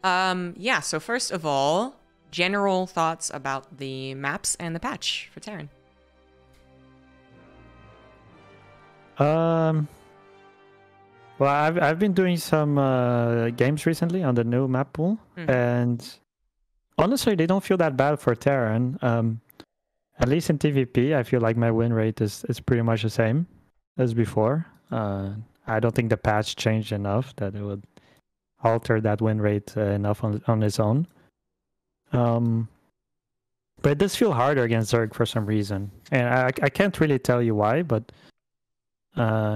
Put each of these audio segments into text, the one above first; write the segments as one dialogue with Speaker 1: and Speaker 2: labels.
Speaker 1: Yeah, so first of all, general thoughts about the maps and the patch for Terran.
Speaker 2: Um, well, I've been doing some games recently on the new map pool, and honestly, they don't feel that bad for Terran. At least in TVP, I feel like my win rate is pretty much the same as before. I don't think the patch changed enough that it would alter that win rate enough on its own. But it does feel harder against Zerg for some reason, and I can't really tell you why, but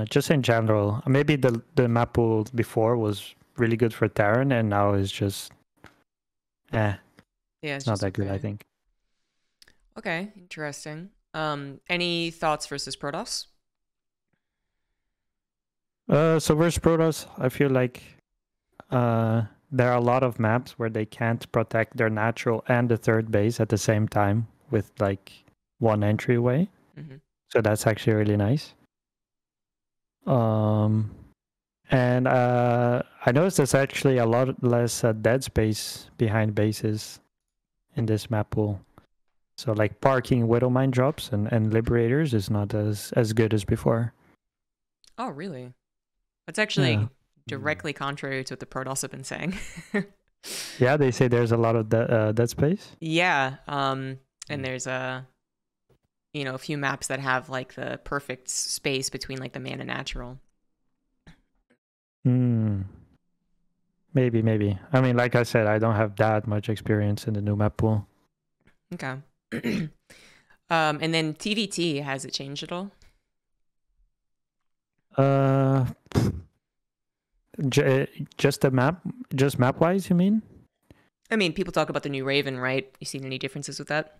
Speaker 2: just in general, maybe the map pool before was really good for Terran, and now is just
Speaker 1: yeah, it's
Speaker 2: not
Speaker 1: just
Speaker 2: that good, I think.
Speaker 1: Okay, interesting. Any thoughts versus Protoss?
Speaker 2: So versus Protoss, I feel like there are a lot of maps where they can't protect their natural and the third base at the same time with like one entryway. So that's actually really nice. And I noticed there's actually a lot less dead space behind bases in this map pool. So like parking Widowmine drops and Liberators is not as good as before.
Speaker 1: Oh, really? That's actually directly contrary to what the Protoss have been saying.
Speaker 2: Yeah, they say there's a lot of dead space.
Speaker 1: Yeah, and there's a few maps that have like the perfect space between like the man and natural.
Speaker 2: Maybe. I mean, like I said, I don't have that much experience in the new map pool.
Speaker 1: Okay. And then TVT, has it changed at all?
Speaker 2: Just the map, just map wise, you mean?
Speaker 1: I mean, people talk about the new Raven, right? You seen any differences with that?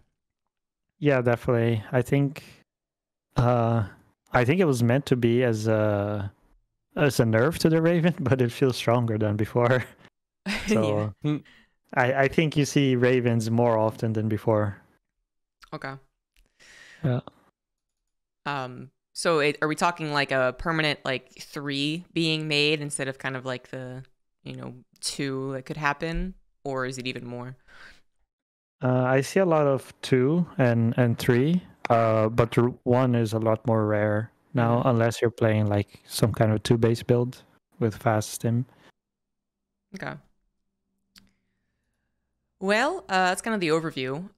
Speaker 2: Yeah, definitely. I think it was meant to be as a nerf to the Raven, but it feels stronger than before. So I think you see Ravens more often than before.
Speaker 1: Okay.
Speaker 2: Yeah.
Speaker 1: So are we talking like a permanent like 3 being made instead of kind of like the 2 that could happen, or is it even more?
Speaker 2: I see a lot of 2 and 3, but 1 is a lot more rare now, unless you're playing like some kind of 2-base build with fast stim.
Speaker 1: Okay. Well, that's kind of the overview.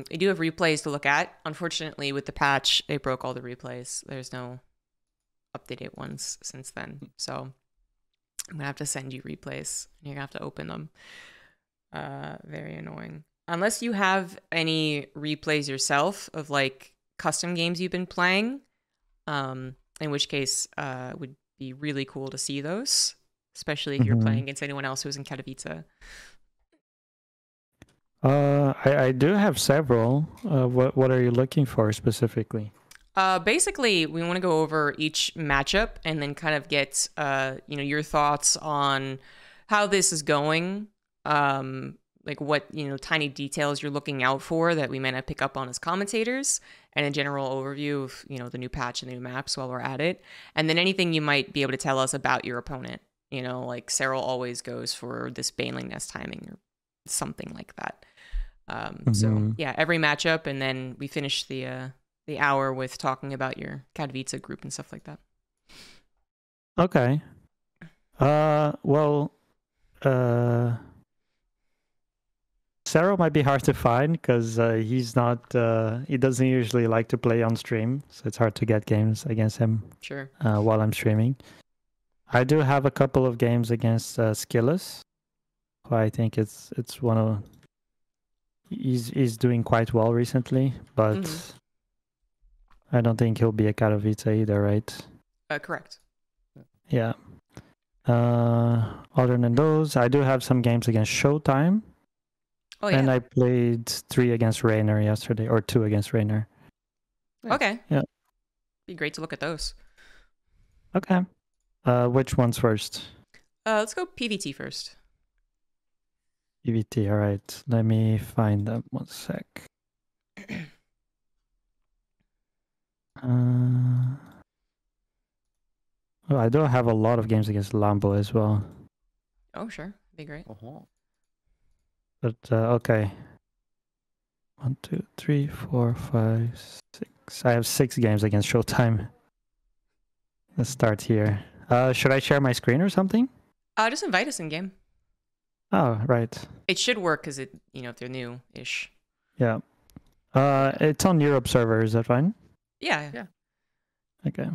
Speaker 1: We do have replays to look at. Unfortunately, with the patch, they broke all the replays. There's no updated ones since then. So I'm going to have to send you replays. You're going to have to open them. Very annoying. Unless you have any replays yourself of like custom games you've been playing, in which case it would be really cool to see those, especially if you're playing against anyone else who's in Katowice.
Speaker 2: I do have several. What are you looking for specifically?
Speaker 1: Basically, we want to go over each matchup and then kind of get your thoughts on how this is going. Like what tiny details you're looking out for that we might not pick up on as commentators, and a general overview of the new patch and the new maps while we're at it, and then anything you might be able to tell us about your opponent. Like Cyril always goes for this Baneling Nest timing or something like that. So yeah, every matchup, and then we finish the hour with talking about your Katowice group and stuff like that.
Speaker 2: Okay. Well, Cyril might be hard to find because he's not. He doesn't usually like to play on stream, so it's hard to get games against him.
Speaker 1: Sure.
Speaker 2: While I'm streaming, I do have a couple of games against Skillus, who I think it's one of. He's doing quite well recently, but I don't think he'll be a Katowice either, right?
Speaker 1: Correct.
Speaker 2: Yeah. Other than those, I do have some games against Showtime. Oh, yeah. And I played 3 against Raynor yesterday, or 2 against Raynor.
Speaker 1: Nice. Okay.
Speaker 2: Yeah.
Speaker 1: Be great to look at those.
Speaker 2: Okay. Which ones first?
Speaker 1: Let's go PVT first.
Speaker 2: PVT, all right. Let me find them 1 sec. I do have a lot of games against Lambo as well.
Speaker 1: Oh, sure. Be great.
Speaker 2: But okay. 1, 2, 3, 4, 5, 6. I have 6 games against Showtime. Let's start here. Should I share my screen or something?
Speaker 1: Just invite us in game.
Speaker 2: Oh, right.
Speaker 1: It should work because if they're new-ish.
Speaker 2: Yeah. It's on Europe server. Is that fine?
Speaker 1: Yeah.
Speaker 2: Okay.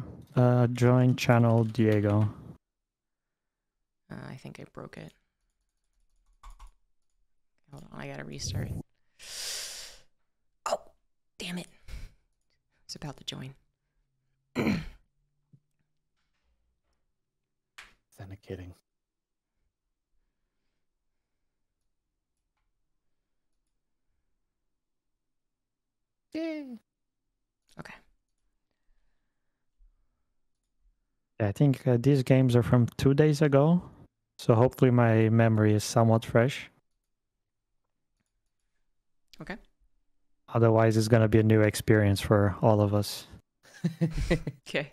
Speaker 2: Join channel Diego.
Speaker 1: I think I broke it. Hold on, I gotta restart. Oh, damn it. It's about to join.
Speaker 3: Authenticating. Yay.
Speaker 1: Okay.
Speaker 2: I think these games are from 2 days ago, so hopefully my memory is somewhat fresh.
Speaker 1: Okay.
Speaker 2: Otherwise, it's going to be a new experience for all of us.
Speaker 1: Okay.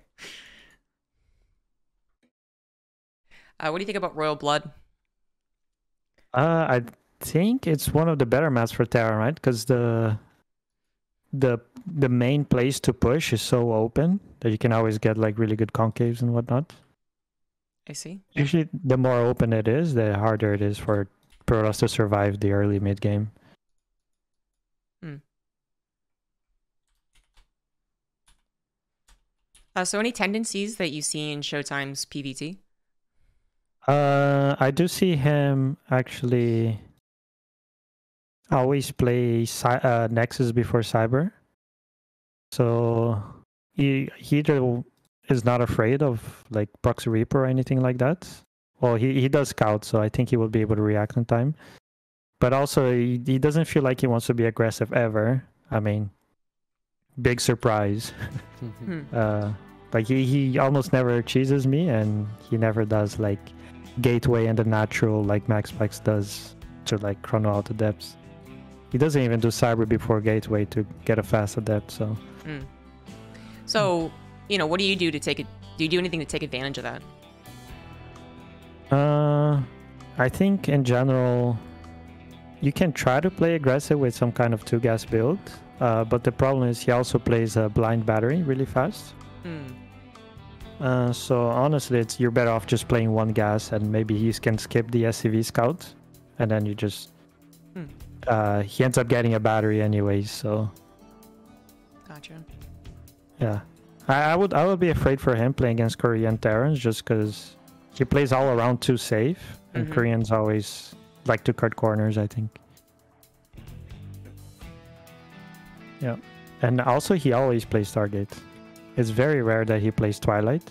Speaker 1: What do you think about Royal Blood?
Speaker 2: I think it's one of the better maps for Terra, right? Because the main place to push is so open that you can always get like really good concaves and whatnot.
Speaker 1: I see.
Speaker 2: Usually, the more open it is, the harder it is for Protoss to survive the early mid game.
Speaker 1: So any tendencies that you see in Showtime's PvT?
Speaker 2: I do see him actually always play Nexus before Cyber. So he either is not afraid of like Proxy Reaper or anything like that. Well, he does scout, so I think he will be able to react in time. But also, he doesn't feel like he wants to be aggressive ever. I mean, big surprise. Like he almost never cheeses me, and he never does like Gateway and the natural like MaxPax does to like chrono out the depths. He doesn't even do Cyber before Gateway to get a fast adept.
Speaker 1: So, what do you do to take it? Do you do anything to take advantage of that?
Speaker 2: I think in general, you can try to play aggressive with some kind of 2-gas build, but the problem is he also plays a blind battery really fast. So honestly, you're better off just playing 1 gas, and maybe he can skip the SCV scout, and then you just he ends up getting a battery anyways. So
Speaker 1: Gotcha.
Speaker 2: Yeah, I would be afraid for him playing against Korean Terrans just because he plays all around too safe, and Koreans always like to cut corners, I think. Yeah, and also he always plays Stargate. It's very rare that he plays Twilight.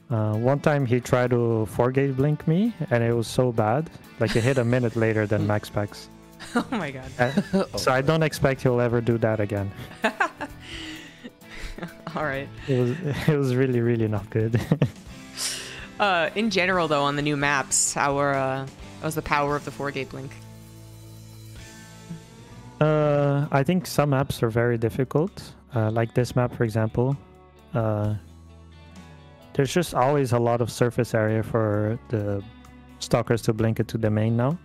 Speaker 2: One time he tried to 4-gate blink me, and it was so bad. Like it hit a minute later than MaxPax.
Speaker 1: Oh my god.
Speaker 2: So I don't expect he'll ever do that again.
Speaker 1: All right.
Speaker 2: It was really, really not good.
Speaker 1: In general, though, on the new maps, how's the power of the 4-gate blink?
Speaker 2: I think some maps are very difficult. Like this map, for example. There's just always a lot of surface area for the stalkers to blink it to the main now.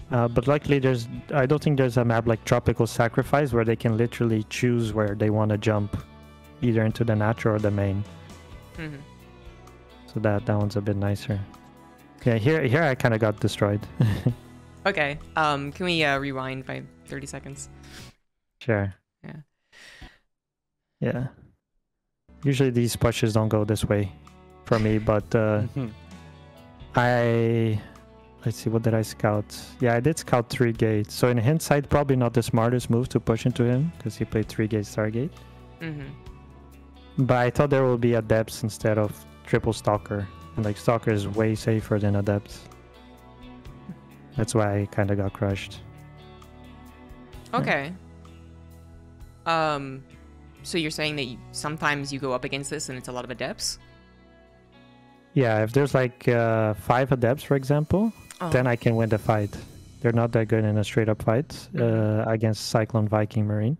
Speaker 2: But luckily, I don't think there's a map like Tropical Sacrifice where they can literally choose where they want to jump, either into the natural or the main. So that one's a bit nicer. Yeah, here I kind of got destroyed.
Speaker 1: Okay. Can we rewind by 30 seconds?
Speaker 2: Sure.
Speaker 1: Yeah.
Speaker 2: Yeah. Usually these pushes don't go this way for me, but let's see, what did I scout? Yeah, I did scout 3 gates. So in hindsight, probably not the smartest move to push into him because he played 3 gates Stargate. But I thought there will be adepts instead of triple stalker. And like stalker is way safer than adepts. That's why I kind of got crushed.
Speaker 1: Okay. So you're saying that sometimes you go up against this and it's a lot of adepts?
Speaker 2: Yeah, if there's like 5 adepts, for example, then I can win the fight. They're not that good in a straight up fight against Cyclone, Viking, Marine.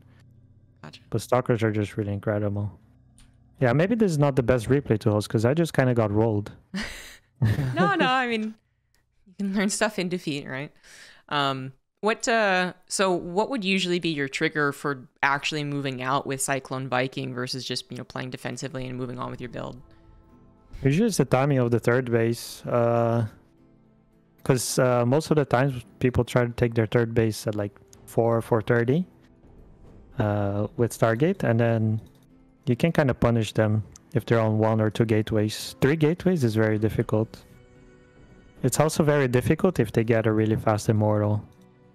Speaker 1: Gotcha.
Speaker 2: But stalkers are just really incredible. Yeah, maybe this is not the best replay to host because I just kind of got rolled.
Speaker 1: No, I mean, you can learn stuff in defeat, right? What would usually be your trigger for actually moving out with Cyclone Viking versus just, playing defensively and moving on with your build?
Speaker 2: Usually it's the timing of the third base. Because most of the times people try to take their third base at like 4:30 with Stargate, and then you can kind of punish them if they're on 1 or 2 gateways. 3 gateways is very difficult. It's also very difficult if they get a really fast Immortal.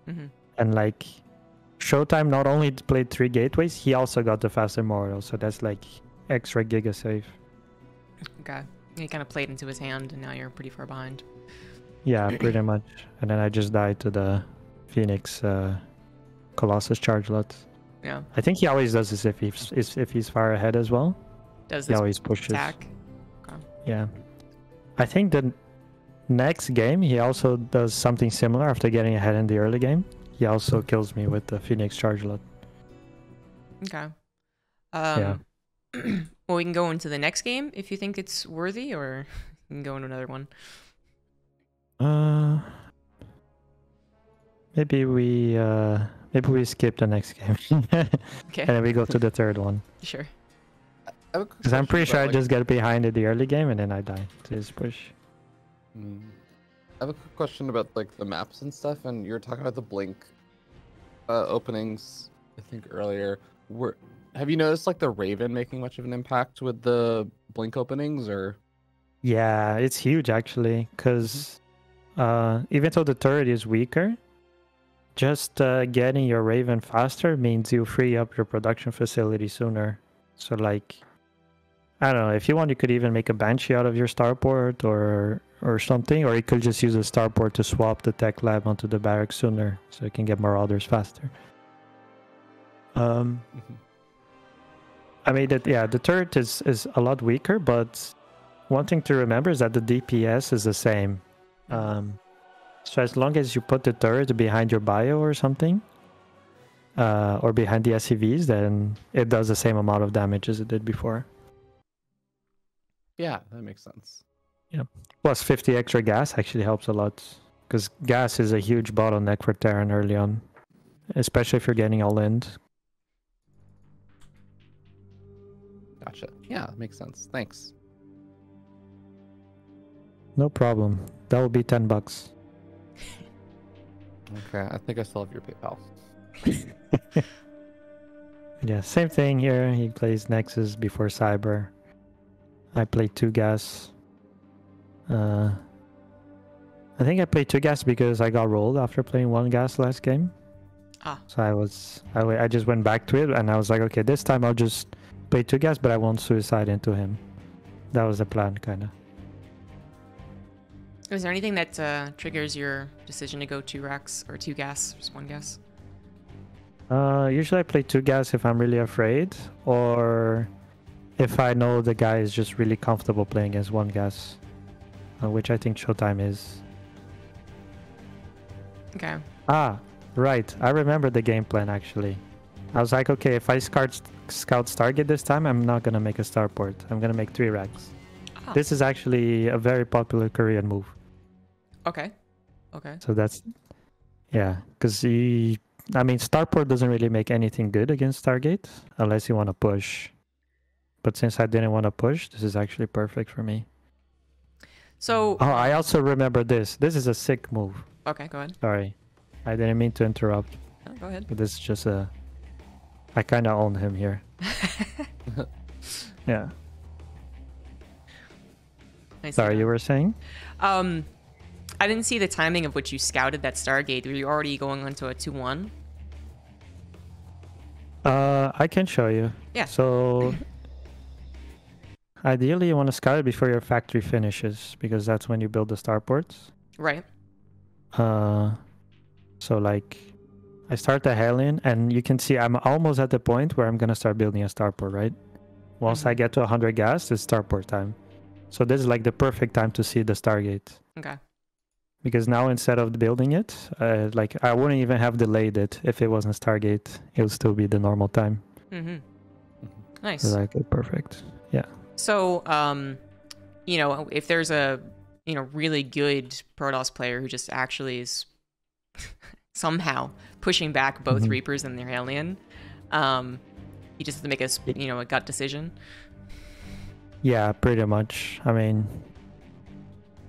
Speaker 1: Mm-hmm.
Speaker 2: And like Showtime not only played 3 gateways, he also got the fast Immortal, so that's like extra giga save.
Speaker 1: Okay. He kind of played into his hand, and now you're pretty far behind.
Speaker 2: Yeah, pretty much. And then I just died to the Phoenix Colossus charge lot.
Speaker 1: Yeah.
Speaker 2: I think he always does this if he's far ahead as well.
Speaker 1: Does
Speaker 2: He
Speaker 1: this
Speaker 2: always pushes.
Speaker 1: attack? Okay.
Speaker 2: Yeah. I think the next game he also does something similar after getting ahead in the early game. He also kills me with the Phoenix charge lot.
Speaker 1: Okay.
Speaker 2: Yeah.
Speaker 1: Well, we can go into the next game if you think it's worthy, or we can go into another one.
Speaker 2: Maybe we skip the next game.
Speaker 1: Okay.
Speaker 2: And then we go to the third one.
Speaker 1: Sure.
Speaker 2: Because I'm pretty sure I just get behind in the early game and then I die to his push.
Speaker 4: I have a quick question about like the maps and stuff, and you were talking about the Blink openings, I think earlier. Have you noticed like the Raven making much of an impact with the Blink openings, or?
Speaker 2: Yeah, it's huge actually, because even though the turret is weaker, just getting your Raven faster means you free up your production facility sooner. So like, I don't know, if you want, you could even make a Banshee out of your starport or something, or you could just use a starport to swap the tech lab onto the barracks sooner, so you can get Marauders faster. I mean, the turret is a lot weaker, but one thing to remember is that the DPS is the same. So as long as you put the turret behind your bio or something, or behind the SCVs, then it does the same amount of damage as it did before.
Speaker 4: Yeah, that makes sense.
Speaker 2: Yeah. Plus 50 extra gas actually helps a lot, because gas is a huge bottleneck for Terran early on, especially if you're getting all in.
Speaker 4: Gotcha. Yeah, that makes sense. Thanks.
Speaker 2: No problem. That will be $10.
Speaker 4: Okay, I think I still have your PayPal.
Speaker 2: Yeah, same thing here. He plays Nexus before Cyber. I played 2 gas. I think I played 2 gas because I got rolled after playing 1 gas last game. So I just went back to it and I was like, okay, this time I'll just play 2 gas, but I won't suicide into him. That was the plan, kind of.
Speaker 1: Is there anything that triggers your decision to go 2 racks or 2 gas, just 1 gas?
Speaker 2: Usually I play 2 gas if I'm really afraid, or if I know the guy is just really comfortable playing as 1 gas, which I think Showtime is.
Speaker 1: Okay.
Speaker 2: Right. I remember the game plan actually. I was like, okay, if I scout Stargate this time, I'm not gonna make a starport. I'm gonna make 3 racks.
Speaker 1: Oh.
Speaker 2: This is actually a very popular Korean move.
Speaker 1: Okay.
Speaker 2: So that's, yeah, because starport doesn't really make anything good against Stargate unless you want to push. But since I didn't want to push, this is actually perfect for me.
Speaker 1: So.
Speaker 2: Oh, I also remember this. This is a sick move.
Speaker 1: Okay, go ahead.
Speaker 2: Sorry, I didn't mean to interrupt.
Speaker 1: No, go ahead.
Speaker 2: But this is just I kind of own him here. Yeah. Sorry, you were saying?
Speaker 1: I didn't see the timing of which you scouted that Stargate. Were you already going onto a 2-1?
Speaker 2: I can show you.
Speaker 1: Yeah.
Speaker 2: So ideally you want to scout it before your factory finishes, because that's when you build the starports.
Speaker 1: Right.
Speaker 2: So like I start the Hellion and you can see I'm almost at the point where I'm going to start building a starport, right? Once I get to 100 gas, it's starport time. So this is like the perfect time to see the Stargate.
Speaker 1: Okay.
Speaker 2: Because now instead of building it, like I wouldn't even have delayed it if it wasn't Stargate. It would still be the normal time.
Speaker 1: Nice.
Speaker 2: So like perfect. Yeah.
Speaker 1: So, if there's a really good Protoss player who just actually is somehow pushing back both
Speaker 2: Mhm.
Speaker 1: Reapers and their alien. He just has to make a gut decision.
Speaker 2: Yeah, pretty much. I mean,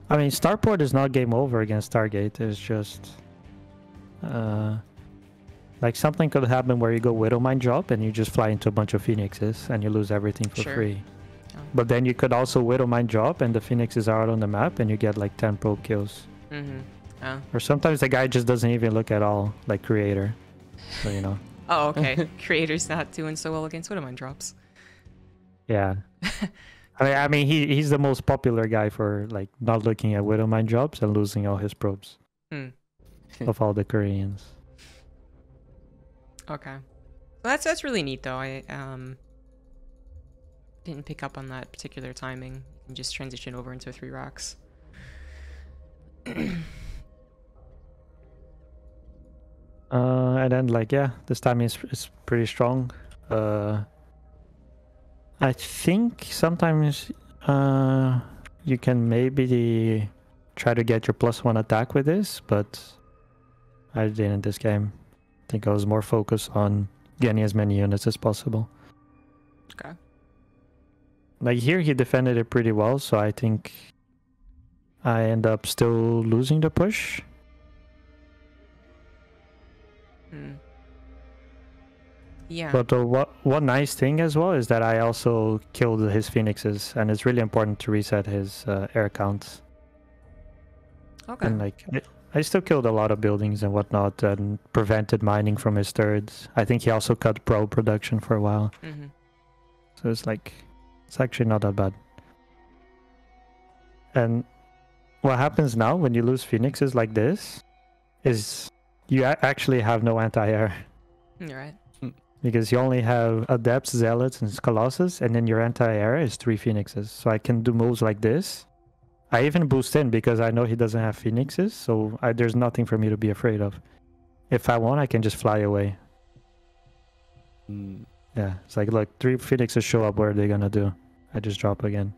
Speaker 2: Starport is not game over against Stargate. It's just, like something could happen where you go Widowmine drop and you just fly into a bunch of Phoenixes and you lose everything for
Speaker 1: Sure.
Speaker 2: free.
Speaker 1: Oh.
Speaker 2: But then you could also Widowmine drop and the Phoenixes are out on the map and you get like 10 probe kills.
Speaker 1: Mm-hmm. Oh.
Speaker 2: Or sometimes the guy just doesn't even look at all, like Creator. So, you know.
Speaker 1: Oh, okay. Creator's not doing so well against Widowmine drops.
Speaker 2: Yeah. I mean, he's the most popular guy for like not looking at Widowmine drops and losing all his probes of all the Koreans.
Speaker 1: Okay. Well, that's really neat though. I didn't pick up on that particular timing. You can just transition over into 3 rocks.
Speaker 2: And then like this timing is pretty strong. I think sometimes you can maybe try to get your +1 attack with this, but I didn't this game. I think I was more focused on getting as many units as possible.
Speaker 1: Okay.
Speaker 2: Like here he defended it pretty well, so I think I end up still losing the push.
Speaker 1: Yeah.
Speaker 2: But one nice thing as well is that I also killed his Phoenixes, and it's really important to reset his air counts.
Speaker 1: Okay.
Speaker 2: And like I still killed a lot of buildings and whatnot, and prevented mining from his thirds. I think he also cut pro production for a while.
Speaker 1: Mm-hmm.
Speaker 2: So it's like it's actually not that bad. And what happens now when you lose Phoenixes like this is you actually have no anti-air.
Speaker 1: You're right.
Speaker 2: Because you only have Adepts, Zealots, and Colossus, and then your anti-air is 3 Phoenixes. So I can do moves like this. I even boost in because I know he doesn't have Phoenixes, so there's nothing for me to be afraid of. If I want, I can just fly away. Yeah, it's like, look, 3 Phoenixes show up, what are they gonna do? I just drop again.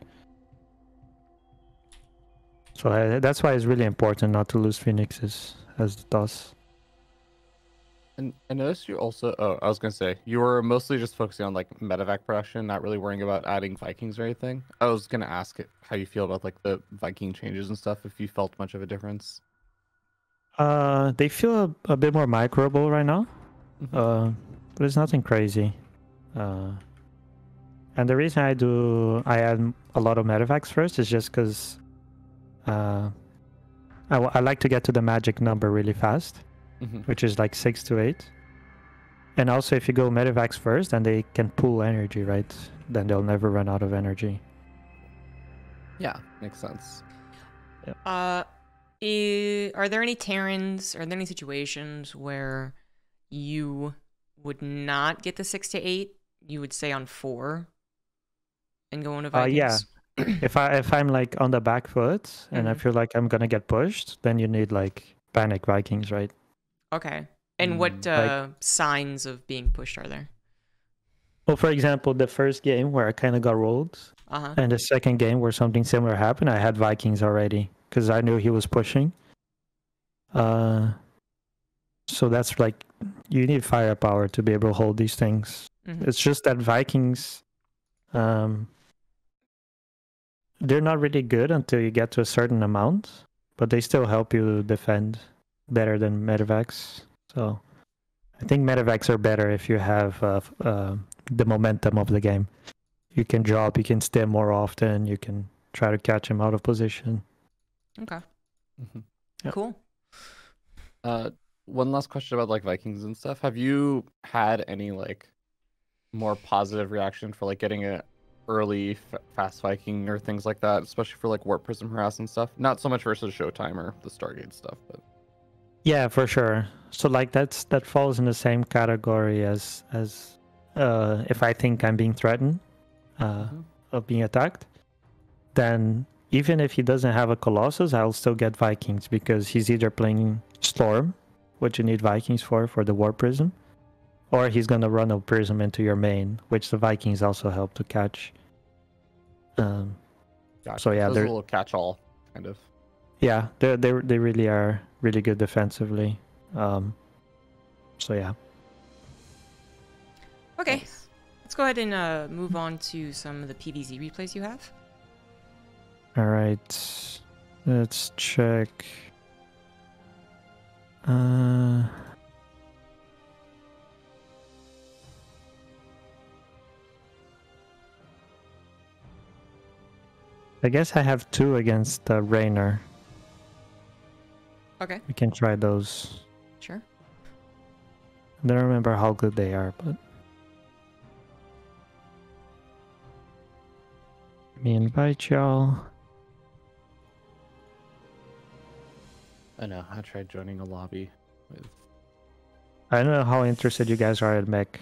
Speaker 2: So that's why it's really important not to lose Phoenixes as the toss.
Speaker 4: And I noticed you also, I was going to say, you were mostly just focusing on like medevac production, not really worrying about adding Vikings or anything. I was going to ask how you feel about like the Viking changes and stuff, if you felt much of a difference.
Speaker 2: They feel a bit more microable right now, but it's nothing crazy. And the reason I add a lot of medevacs first is just because I like to get to the magic number really fast. Which is like 6 to 8. And also if you go medevacs first, then they can pool energy, right? Then they'll never run out of energy.
Speaker 4: Yeah, makes sense.
Speaker 2: Yep.
Speaker 1: Are there any Terrans, are there any situations where you would not get the 6 to 8? You would stay on 4 and go into Vikings?
Speaker 2: Yeah. if I'm like on the back foot and I feel like I'm gonna get pushed, then you need like panic Vikings, right?
Speaker 1: Okay. And what signs of being pushed are there?
Speaker 2: Well, for example, the first game where I kind of got rolled, and the second game where something similar happened, I had Vikings already because I knew he was pushing. So that's like, you need firepower to be able to hold these things. It's just that Vikings, they're not really good until you get to a certain amount, but they still help you defend better than medevacs. So I think medevacs are better if you have the momentum of the game. You can drop, you can stim more often, you can try to catch him out of position.
Speaker 1: Okay.
Speaker 2: Yep.
Speaker 1: Cool.
Speaker 4: One last question about like Vikings and stuff. Have you had any like more positive reaction for like getting a early fast Viking or things like that, especially for like Warp Prism Harass and stuff? Not so much versus Showtime or the Stargate stuff, but
Speaker 2: yeah, for sure. So like that falls in the same category as if I think I'm being threatened of being attacked, then even if he doesn't have a Colossus, I'll still get Vikings because he's either playing Storm, which you need Vikings for the War Prism, or he's gonna run a Prism into your main, which the Vikings also help to catch.
Speaker 4: gotcha.
Speaker 2: So yeah,
Speaker 4: there's
Speaker 2: they're
Speaker 4: a little catch-all kind of.
Speaker 2: Yeah, they really are really good defensively. So yeah.
Speaker 1: Okay,
Speaker 4: Nice.
Speaker 1: let's go ahead and move on to some of the PvZ replays you have.
Speaker 2: All right. Let's check. I guess I have 2 against Raynor.
Speaker 1: Okay,
Speaker 2: We can try those.
Speaker 1: sure.
Speaker 2: I don't remember how good they are, but let me invite y'all.
Speaker 4: I know. I tried joining a lobby with.
Speaker 2: I don't know how interested you guys are at mech.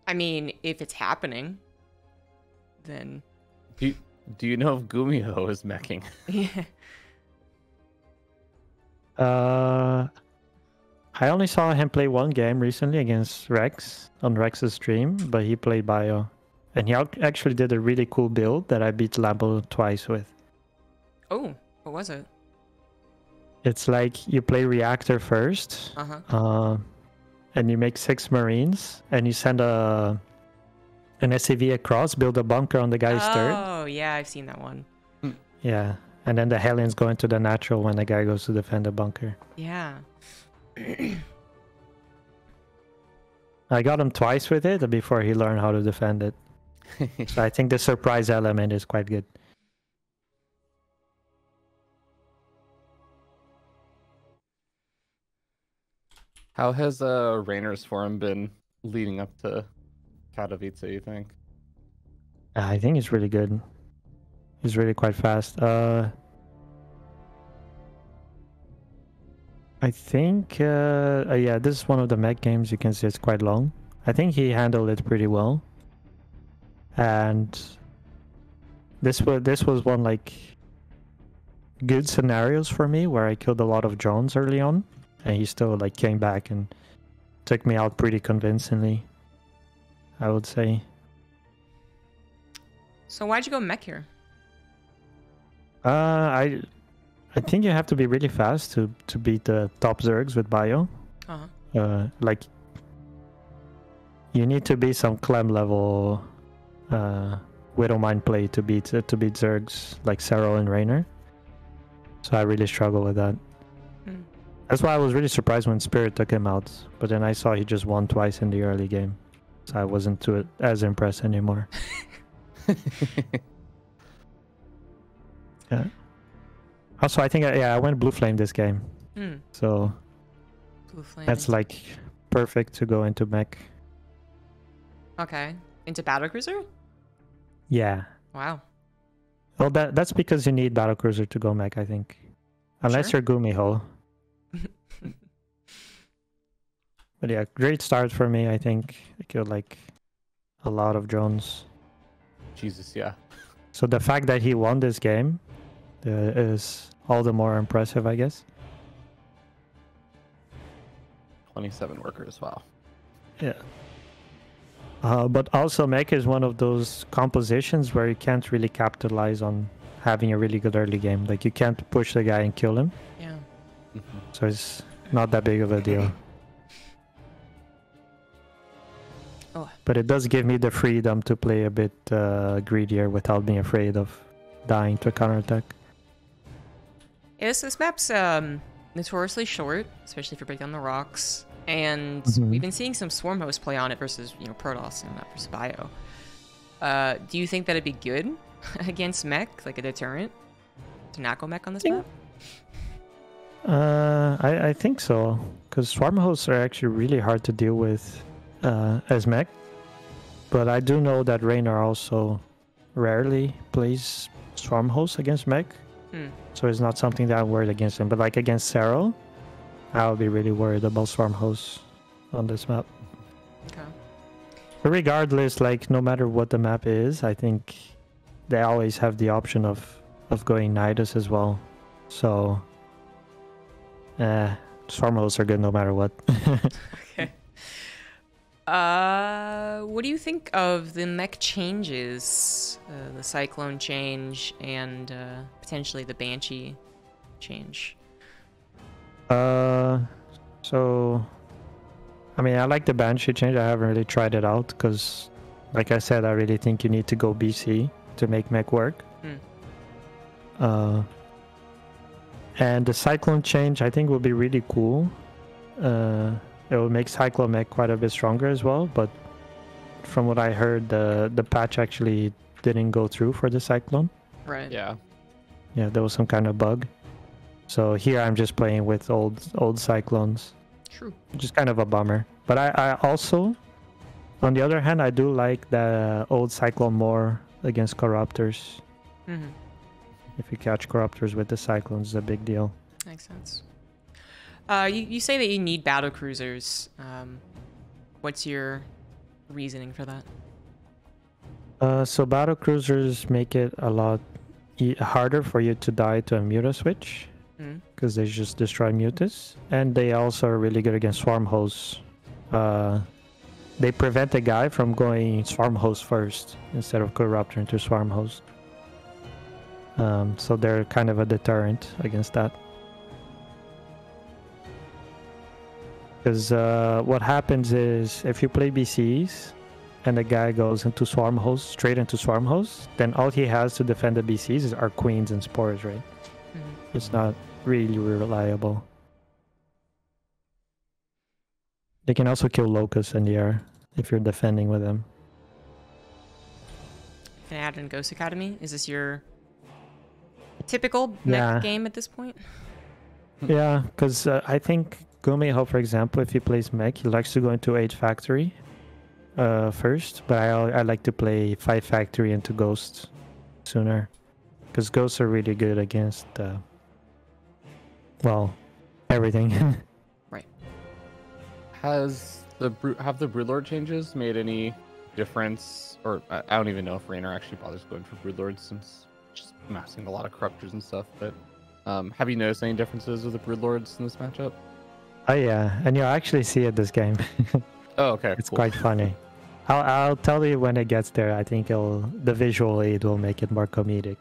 Speaker 1: I mean, if it's happening, then
Speaker 4: Do you know if Gumiho is meching?
Speaker 1: yeah.
Speaker 2: I only saw him play 1 game recently against Rex on Rex's stream, but he played Bio. And he actually did a really cool build that I beat Lambo twice with.
Speaker 1: Oh, what was it?
Speaker 2: It's like you play Reactor first, and you make 6 Marines, and you send an SCV across, build a bunker on the guy's third.
Speaker 1: Oh, yeah, I've seen that one.
Speaker 2: Yeah, and then the Hellions go into the natural when the guy goes to defend the bunker.
Speaker 1: Yeah.
Speaker 2: I got him twice with it before he learned how to defend it. So I think the surprise element is quite good.
Speaker 4: How has Raynor's form been leading up to Katowice, you think?
Speaker 2: I think it's really good. He's really quite fast. I think, yeah, this is one of the mech games. You can see it's quite long. I think he handled it pretty well. And this was one like good scenarios for me where I killed a lot of drones early on, and he still like came back and took me out pretty convincingly, I would say.
Speaker 1: So why'd you go mech here?
Speaker 2: I think you have to be really fast to beat the top Zergs with Bio. Like you need to be some Clem level Widowmine play to beat Zergs like Serral and Raynor. So I really struggle with that. That's why I was really surprised when Spirit took him out. But then I saw he just won twice in the early game, so I wasn't as impressed anymore. Yeah. Also, I think I went Blue Flame this game, so
Speaker 1: Blue Flame.
Speaker 2: that's like perfect to go into mech.
Speaker 1: Okay, into Battlecruiser?
Speaker 2: Yeah.
Speaker 1: Wow.
Speaker 2: Well, that's because you need Battlecruiser to go mech, I think. Unless
Speaker 1: Sure.
Speaker 2: you're Gumiho. But yeah, great start for me, I think. I killed like a lot of drones.
Speaker 4: Jesus, yeah.
Speaker 2: So the fact that he won this game is all the more impressive, I guess.
Speaker 4: 27 workers, wow.
Speaker 2: Yeah. But also mech is one of those compositions where you can't really capitalize on having a really good early game. Like you can't push the guy and kill him.
Speaker 1: Yeah.
Speaker 2: So it's not that big of a deal.
Speaker 1: Oh.
Speaker 2: But it does give me the freedom to play a bit greedier without being afraid of dying to a counterattack.
Speaker 1: Yeah, this map's notoriously short, especially if you break down the rocks. And we've been seeing some Swarm hosts play on it versus, Protoss and not versus Bio. Do you think that'd be good against mech, like a deterrent? To not go mech on this map?
Speaker 2: I think so, because Swarm hosts are actually really hard to deal with as mech. But I do know that Raynor also rarely plays Swarm hosts against mech. So it's not something that I'm worried against him. But like against Serral, I would be really worried about Swarm hosts on this map.
Speaker 1: Okay.
Speaker 2: But regardless, like no matter what the map is, I think they always have the option of going Nidus as well. So Swarm hosts are good no matter what.
Speaker 1: Okay. What do you think of the mech changes? The Cyclone change and potentially the Banshee change?
Speaker 2: So I mean, I like the Banshee change. I haven't really tried it out because, like I said, I really think you need to go BC to make mech work. And the Cyclone change, I think, will be really cool. It will make Cyclone mech quite a bit stronger as well. But from what I heard, the patch actually didn't go through for the Cyclone.
Speaker 1: Right.
Speaker 4: Yeah.
Speaker 2: Yeah, there was some kind of bug. So here I'm just playing with old Cyclones.
Speaker 1: True.
Speaker 2: Which is kind of a bummer. But I also, on the other hand, I do like the old Cyclone more against Corruptors.
Speaker 1: Mm-hmm.
Speaker 2: If you catch Corruptors with the Cyclones, it's a big deal.
Speaker 1: Makes sense. You say that you need battle cruisers. What's your reasoning for that?
Speaker 2: So battle cruisers make it a lot harder for you to die to a Muta switch. Because they just destroy Mutas. And they also are really good against Swarm Hosts. They prevent a guy from going Swarm Host first instead of Corruptor into Swarm Host. So they're kind of a deterrent against that. Because what happens is if you play BCs and the guy goes into Swarm Host, straight into Swarm Host, then all he has to defend the BCs are Queens and Spores, right? It's not really reliable. They can also kill Locusts in the air if you're defending with them.
Speaker 1: Can I add in Ghost Academy? Is this your typical mech game at this point?
Speaker 2: Yeah, because I think Gumiho, for example, if he plays mech, he likes to go into 8 Factory first, but I like to play 5 Factory into Ghosts sooner. Because Ghosts are really good against, well, everything.
Speaker 1: Right.
Speaker 4: Have the Broodlord changes made any difference? Or I don't even know if Raynor actually bothers going for Broodlords since just massing a lot of Corruptors and stuff, but have you noticed any differences with the Broodlords in this matchup?
Speaker 2: Oh yeah, and you'll actually see it this game.
Speaker 4: Oh, okay.
Speaker 2: It's
Speaker 4: cool.
Speaker 2: quite funny. I'll tell you when it gets there. I think the visual aid will make it more comedic.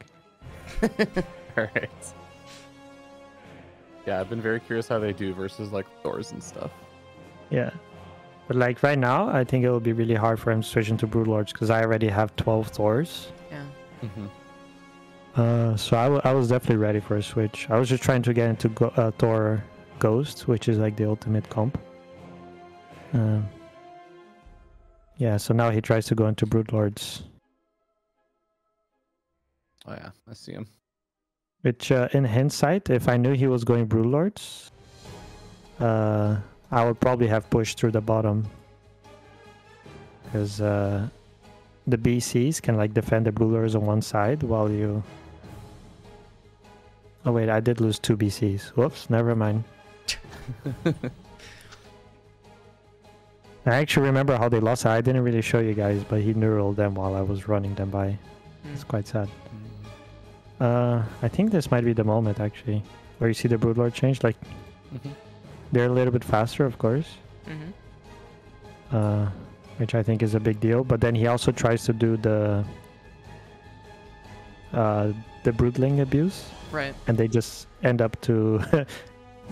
Speaker 4: Alright. Yeah, I've been very curious how they do versus like Thors and stuff.
Speaker 2: Yeah. But like right now, I think it will be really hard for him to switch into Broodlords because I already have 12 Thors.
Speaker 1: Yeah.
Speaker 2: So I was definitely ready for a switch. I was just trying to get into Thor Ghost, which is like the ultimate comp. Yeah, so now he tries to go into Broodlords.
Speaker 4: Oh yeah, I see him.
Speaker 2: Which, in hindsight, if I knew he was going Broodlords, I would probably have pushed through the bottom. Because the BCs can like defend the Broodlords on one side while you... Oh wait, I did lose 2 BCs. Whoops, never mind. I actually remember how they lost. I didn't really show you guys, but he neuraled them while I was running them by. It's quite sad. I think this might be the moment actually, where you see the Broodlord change. Like, they're a little bit faster, of course. Which I think is a big deal. But then he also tries to do the Broodling abuse.
Speaker 1: Right.
Speaker 2: And they just end up to...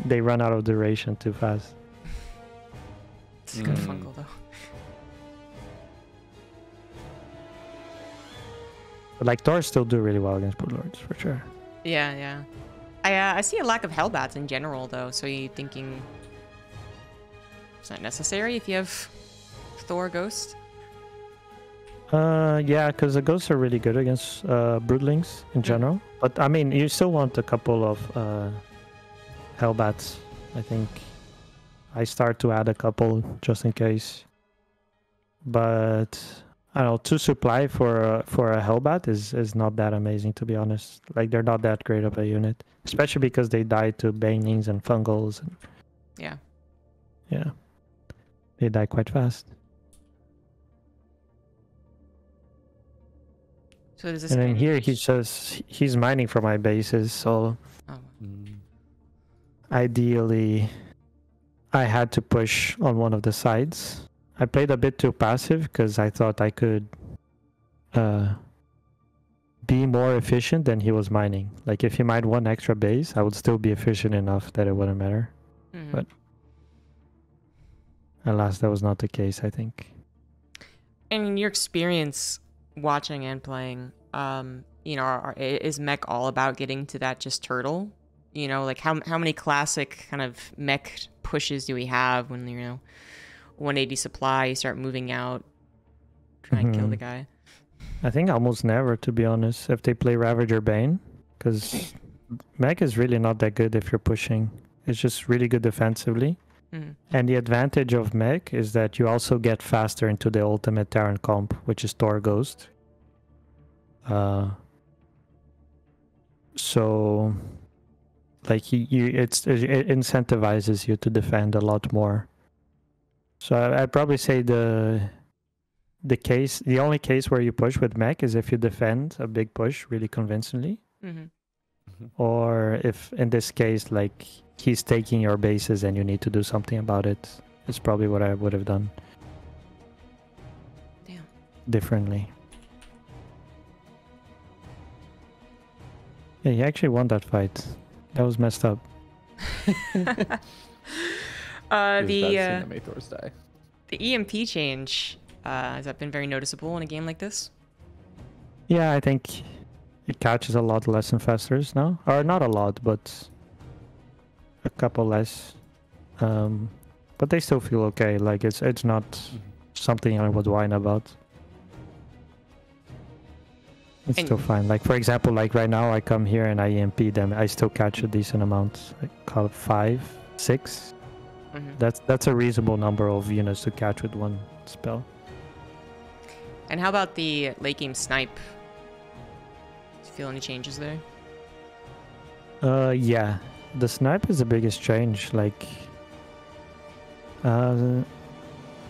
Speaker 2: they run out of duration too fast.
Speaker 1: It's a good fungal though.
Speaker 2: But like Thors still do really well against Broodlords for sure.
Speaker 1: Yeah, yeah. I see a lack of Hellbats in general though, so you thinking it's not necessary if you have Thor Ghost?
Speaker 2: Yeah, because the ghosts are really good against broodlings in general. But I mean, you still want a couple of Hellbats. I think I start to add a couple just in case. But I don't know, 2 supply for a Hellbat is not that amazing, to be honest. Like, they're not that great of a unit, especially because they die to banings and fungals. And, yeah, they die quite fast.
Speaker 1: So does this
Speaker 2: And then here he says he's mining for my bases, so ideally I had to push on one of the sides. I played a bit too passive because I thought I could be more efficient than he was mining. Like if he mined 1 extra base, I would still be efficient enough that it wouldn't matter. But alas, that was not the case, I think.
Speaker 1: And in your experience watching and playing, you know, is mech all about getting to that just turtle? You know, like how many classic kind of mech pushes do we have when, you know, 180 supply, you start moving out, trying to kill the guy?
Speaker 2: I think almost never, to be honest, if they play Ravager Bane, because mech is really not that good if you're pushing. It's just really good defensively. And the advantage of mech is that you also get faster into the ultimate Terran comp, which is Thor Ghost. So, like it incentivizes you to defend a lot more. So I'd probably say the only case where you push with mech is if you defend a big push really convincingly, or if in this case like he's taking your bases and you need to do something about it. It's probably what I would have done.
Speaker 1: Damn.
Speaker 2: Differently. Yeah, he actually won that fight. That was messed up.
Speaker 1: The EMP change has that been very noticeable in a game like this?
Speaker 2: Yeah, I think it catches a lot less infestors now, or not a lot, but a couple less. But they still feel okay. Like it's not something I would whine about. It's still fine. Like for example, like right now I come here and I EMP them. I still catch a decent amount. I call it 5, 6. That's a reasonable number of units to catch with one spell.
Speaker 1: And how about the late game snipe? Do you feel any changes there?
Speaker 2: Yeah, the snipe is the biggest change. Like,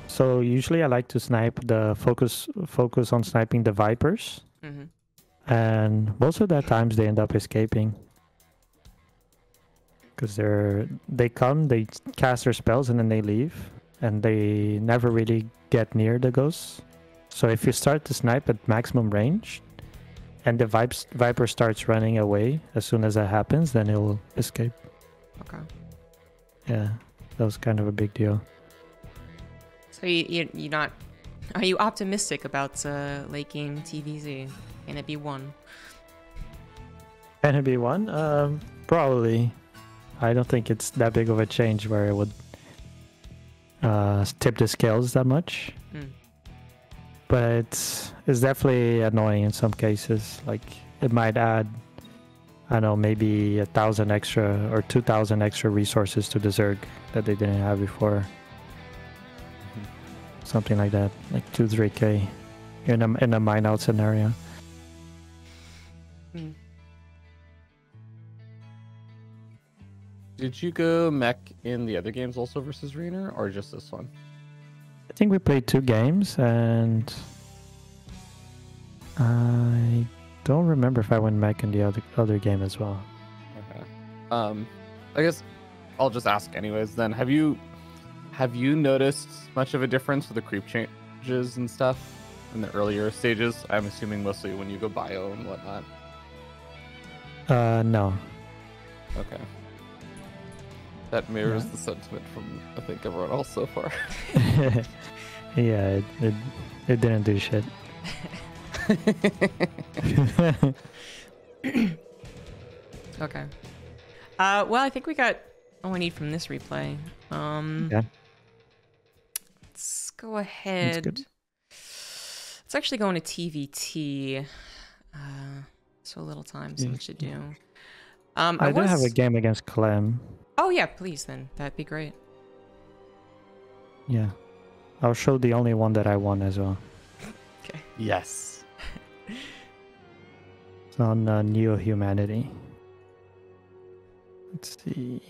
Speaker 2: so usually I like to snipe the focus on sniping the Vipers, and most of the times they end up escaping because they come, they cast their spells, and then they leave, and they never really get near the ghosts. So if you start to snipe at maximum range, and the Viper starts running away as soon as that happens, then he'll escape.
Speaker 1: Okay.
Speaker 2: Yeah, that was kind of a big deal.
Speaker 1: So you're not... Are you optimistic about late game TVZ? Can it be won?
Speaker 2: Can it be won? Probably. I don't think it's that big of a change where it would tip the scales that much. But it's definitely annoying in some cases. Like it might add, I don't know, maybe 1,000 extra or 2,000 extra resources to the Zerg that they didn't have before. Something like that, like 2-3k in a mine out scenario.
Speaker 4: Did you go mech in the other games also versus Rainer, or just this one?
Speaker 2: I think we played 2 games, and I don't remember if I went mech in the other game as well.
Speaker 4: Okay. I guess I'll just ask anyways. Then, have you noticed much of a difference with the creep changes and stuff in the earlier stages? I'm assuming mostly when you go bio and whatnot.
Speaker 2: No.
Speaker 4: Okay. That mirrors the sentiment from, I think, everyone else so far.
Speaker 2: Yeah, it didn't do shit.
Speaker 1: Okay. Well, I think we got all we need from this replay.
Speaker 2: Yeah.
Speaker 1: Let's go ahead. Let's actually go into TVT. So little time, so much to do.
Speaker 2: I do have a game against Clem.
Speaker 1: Oh yeah, please then. That'd be great.
Speaker 2: Yeah. I'll show the only one that I won as well.
Speaker 1: Okay.
Speaker 4: Yes.
Speaker 2: It's on Neo Humanity. Let's see.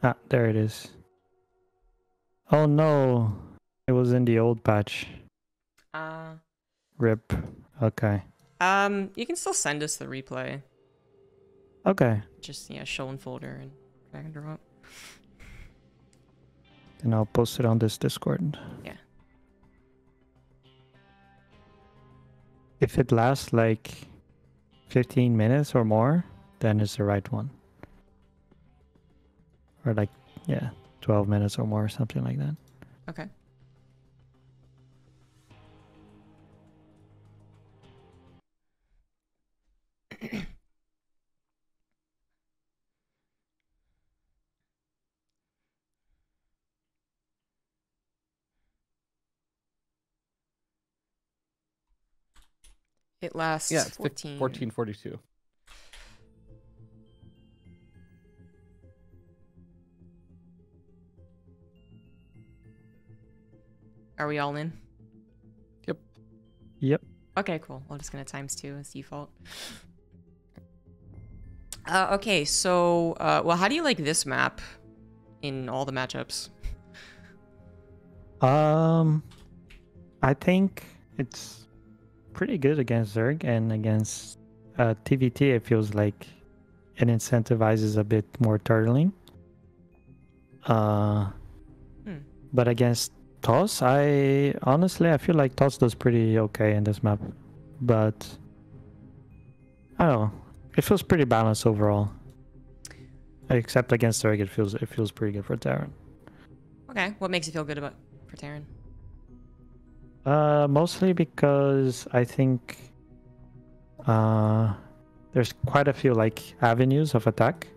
Speaker 2: Ah, there it is. Oh no. It was in the old patch. RIP. Okay.
Speaker 1: You can still send us the replay.
Speaker 2: Okay.
Speaker 1: Just show in folder and drag and drop.
Speaker 2: And I'll post it on this Discord.
Speaker 1: Yeah.
Speaker 2: If it lasts like 15 minutes or more, then it's the right one. or like, yeah, 12 minutes or more, something like that.
Speaker 1: Okay. It lasts
Speaker 4: Yeah, it's
Speaker 1: 14.
Speaker 4: 1442.
Speaker 1: Are we all in?
Speaker 4: Yep.
Speaker 2: Yep.
Speaker 1: Okay, cool. I'm just gonna ×2 as default. Okay, so well, how do you like this map in all the matchups?
Speaker 2: I think it's pretty good against Zerg, and against TVT it feels like it incentivizes a bit more turtling. But against TOS, I feel like TOS does pretty okay in this map, but I don't know. It feels pretty balanced overall. Except against Zerg, it feels pretty good for Terran.
Speaker 1: Okay, what makes you feel good about for Terran?
Speaker 2: Mostly because I think there's quite a few like avenues of attack.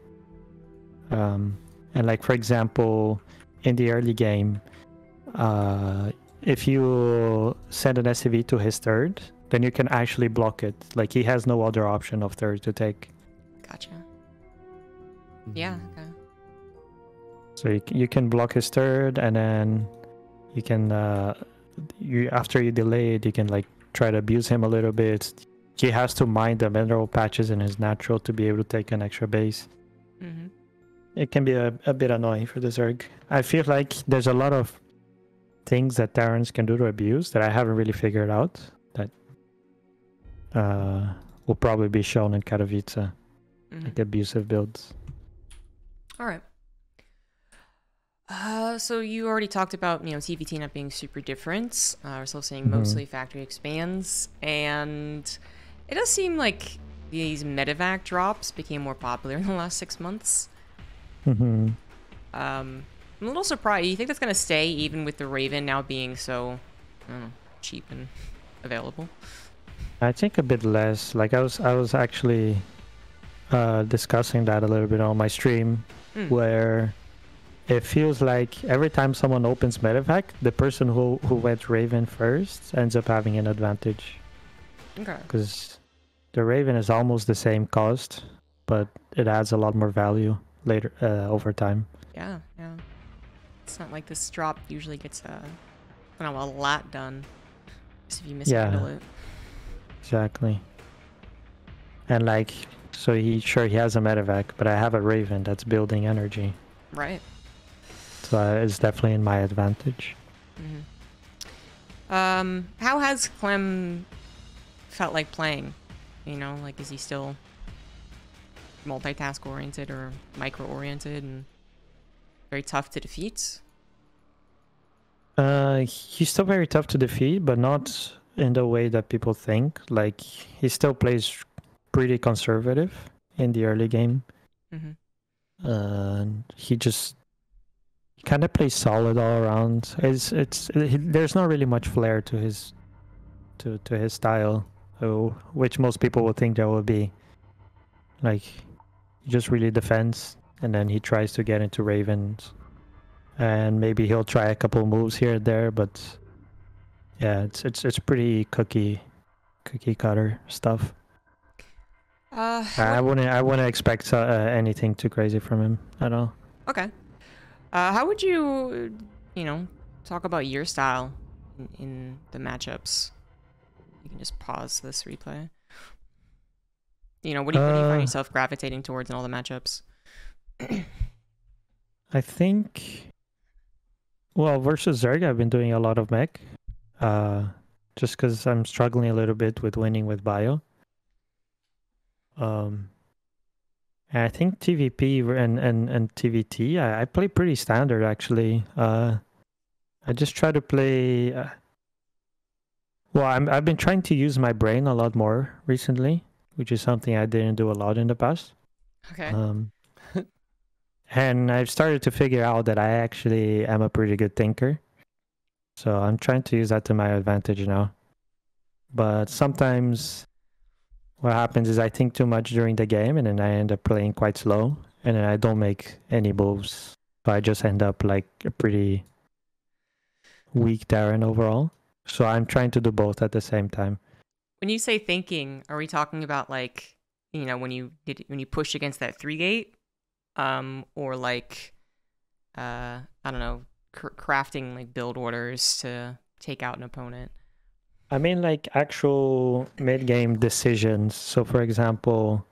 Speaker 2: And like for example, in the early game, if you send an SCV to his third, then you can actually block it. Like he has no other option of third to take.
Speaker 1: Gotcha. Yeah. Okay.
Speaker 2: So you can block his third, and then you can after you delay it, you can like try to abuse him a little bit. He has to mine the mineral patches in his natural to be able to take an extra base.
Speaker 1: Mm-hmm.
Speaker 2: It can be a bit annoying for the Zerg. I feel like there's a lot of things that Terrans can do to abuse that I haven't really figured out, that will probably be shown in Katowice, like abusive builds.
Speaker 1: All right. So you already talked about, TVT not being super different. We're still seeing mostly factory expands, and it does seem like these medevac drops became more popular in the last 6 months. I'm a little surprised. You think that's gonna stay even with the Raven now being so, I don't know, cheap and available?
Speaker 2: I think a bit less. Like I was actually discussing that a little bit on my stream, where it feels like every time someone opens medevac, the person who went Raven first ends up having an advantage.
Speaker 1: Okay.
Speaker 2: Because the Raven is almost the same cost, but it adds a lot more value later over time.
Speaker 1: Yeah. It's not like this drop usually gets a lot done. Just if you mishandle it.
Speaker 2: Exactly. And like, so he has a medevac, but I have a Raven that's building energy.
Speaker 1: Right.
Speaker 2: So it's definitely in my advantage.
Speaker 1: How has Clem felt like playing? Like, is he still multitask oriented or micro oriented and very tough to defeat?
Speaker 2: He's still very tough to defeat, but not in the way that people think. Like, he still plays pretty conservative in the early game. He kind of plays solid all around. There's not really much flair to his style, which most people would think there would be. Like, he just really defends, and then he tries to get into Ravens, and maybe he'll try a couple moves here and there, but yeah, it's pretty cookie cutter stuff. I wouldn't expect anything too crazy from him at all.
Speaker 1: Okay. How would you, talk about your style in the matchups? You can just pause this replay. What do you find yourself gravitating towards in all the matchups?
Speaker 2: I think, well, versus Zerg, I've been doing a lot of mech, just because I'm struggling a little bit with winning with bio. And I think TVP and TVT, I play pretty standard actually. I just try to play. I've been trying to use my brain a lot more recently, which is something I didn't do a lot in the past.
Speaker 1: Okay.
Speaker 2: And I've started to figure out that I actually am a pretty good thinker. So I'm trying to use that to my advantage now. But sometimes what happens is I think too much during the game and then I end up playing quite slow and then I don't make any moves. So I just end up like a pretty weak Terran overall. So I'm trying to do both at the same time.
Speaker 1: When you say thinking, are we talking about like, you know, when you push against that 3-gate, or like, I don't know, crafting like build orders to take out an opponent?
Speaker 2: I mean like actual mid-game decisions. So for example,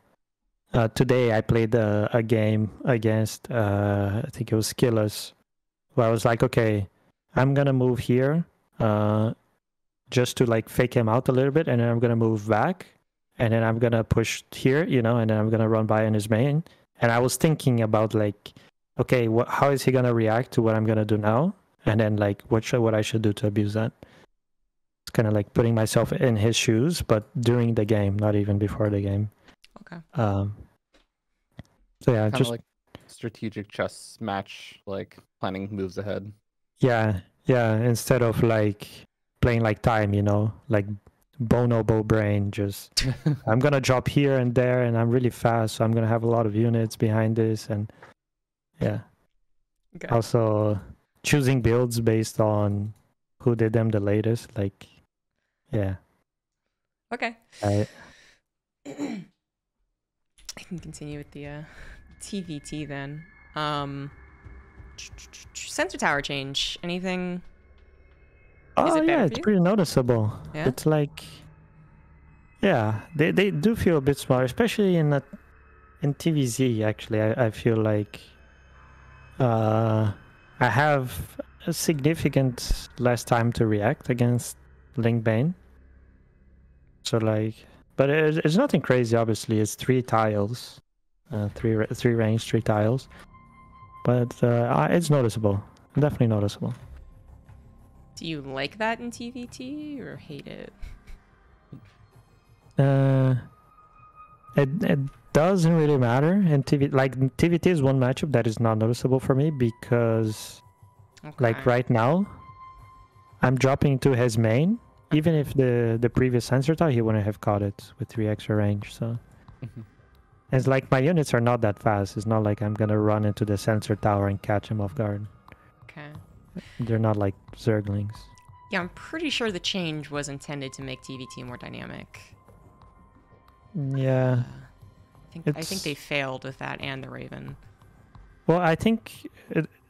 Speaker 2: today I played a game against, I think it was Skillers, where I was like, okay, I'm gonna move here, just to like fake him out a little bit, and then I'm gonna move back, and then I'm gonna push here, you know, and then I'm gonna run by in his main. And I was thinking about like, okay, how is he gonna react to what I'm gonna do now, and then like what I should do to abuse that. It's kind of like putting myself in his shoes, but during the game, not even before the game.
Speaker 1: Okay.
Speaker 2: So yeah,
Speaker 4: Kind of
Speaker 2: just
Speaker 4: like strategic chess match, like planning moves ahead.
Speaker 2: yeah, instead of like playing like time, you know, like bonobo brain, just I'm gonna drop here and there and I'm really fast, so I'm gonna have a lot of units behind this. And yeah,
Speaker 1: Okay.
Speaker 2: also choosing builds based on who did them the latest, like yeah.
Speaker 1: Okay.
Speaker 2: I
Speaker 1: can continue with the TVT then. Sensor tower change. Anything? Is
Speaker 2: Oh
Speaker 1: it better
Speaker 2: yeah,
Speaker 1: for
Speaker 2: it's
Speaker 1: you?
Speaker 2: pretty noticeable.
Speaker 1: Yeah?
Speaker 2: It's like, yeah, they do feel a bit smaller, especially in TVZ. Actually, I feel like I have a significant less time to react against Link Bane. So like, but it's nothing crazy. Obviously, it's 3 tiles, three range, 3 tiles, but it's noticeable. Definitely noticeable.
Speaker 1: Do you like that in TVT or hate it?
Speaker 2: It doesn't really matter in TV. Like TVT is one matchup that is not noticeable for me because, like right now, I'm dropping to his main. Even if the previous sensor tile, he wouldn't have caught it with 3 extra range. So it's like my units are not that fast. It's not like I'm gonna run into the sensor tower and catch him off guard.
Speaker 1: Okay.
Speaker 2: They're not like Zerglings.
Speaker 1: Yeah, I'm pretty sure the change was intended to make TVT more dynamic.
Speaker 2: Yeah.
Speaker 1: I think they failed with that and the Raven.
Speaker 2: Well, I think